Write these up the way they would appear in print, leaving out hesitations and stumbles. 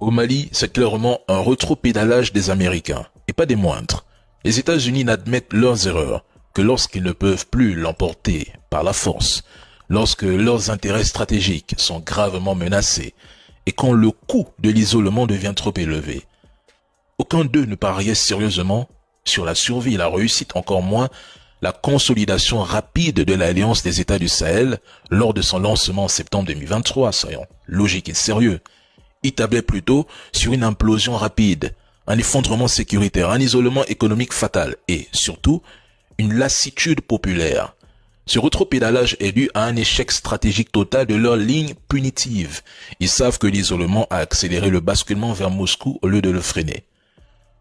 Au Mali, c'est clairement un rétropédalage des Américains, et pas des moindres. Les États-Unis n'admettent leurs erreurs que lorsqu'ils ne peuvent plus l'emporter par la force, lorsque leurs intérêts stratégiques sont gravement menacés, et quand le coût de l'isolement devient trop élevé. Aucun d'eux ne pariait sérieusement sur la survie et la réussite, encore moins la consolidation rapide de l'Alliance des États du Sahel lors de son lancement en septembre 2023, soyons logiques et sérieux. Il tablait plutôt sur une implosion rapide, un effondrement sécuritaire, un isolement économique fatal et, surtout, une lassitude populaire. Ce rétropédalage est dû à un échec stratégique total de leur ligne punitive. Ils savent que l'isolement a accéléré le basculement vers Moscou au lieu de le freiner.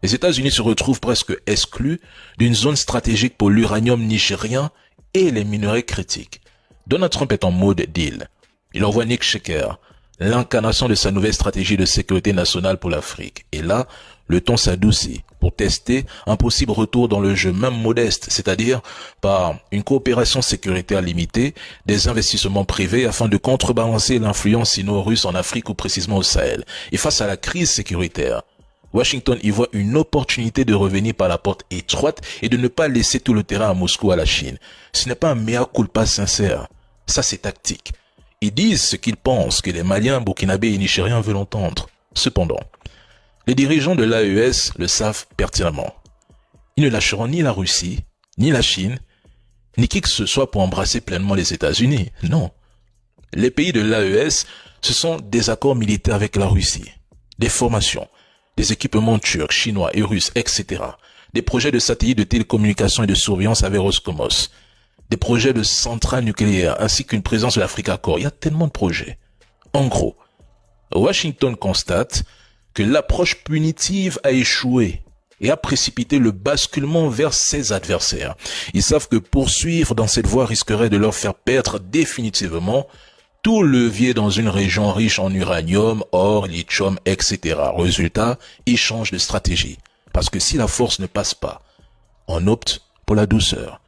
Les États-Unis se retrouvent presque exclus d'une zone stratégique pour l'uranium nigérien et les minerais critiques. Donald Trump est en mode deal. Il envoie Nick Shecker, l'incarnation de sa nouvelle stratégie de sécurité nationale pour l'Afrique. Et là, le ton s'adoucit pour tester un possible retour dans le jeu, même modeste, c'est-à-dire par une coopération sécuritaire limitée, des investissements privés afin de contrebalancer l'influence sino-russe en Afrique ou précisément au Sahel. Et face à la crise sécuritaire, Washington y voit une opportunité de revenir par la porte étroite et de ne pas laisser tout le terrain à Moscou à la Chine. Ce n'est pas un mea culpa sincère. Ça, c'est tactique. Ils disent ce qu'ils pensent que les Maliens, Burkinabés et Nigériens veulent entendre. Cependant, les dirigeants de l'AES le savent pertinemment. Ils ne lâcheront ni la Russie, ni la Chine, ni qui que ce soit pour embrasser pleinement les États-Unis. Non. Les pays de l'AES, ce sont des accords militaires avec la Russie, des formations, des équipements turcs, chinois et russes, etc. Des projets de satellites de télécommunication et de surveillance avec Roscosmos. Des projets de centrales nucléaires, ainsi qu'une présence de l'Afrique à corps. Il y a tellement de projets. En gros, Washington constate que l'approche punitive a échoué et a précipité le basculement vers ses adversaires. Ils savent que poursuivre dans cette voie risquerait de leur faire perdre définitivement tout levier dans une région riche en uranium, or, lithium, etc. Résultat, ils changent de stratégie. Parce que si la force ne passe pas, on opte pour la douceur.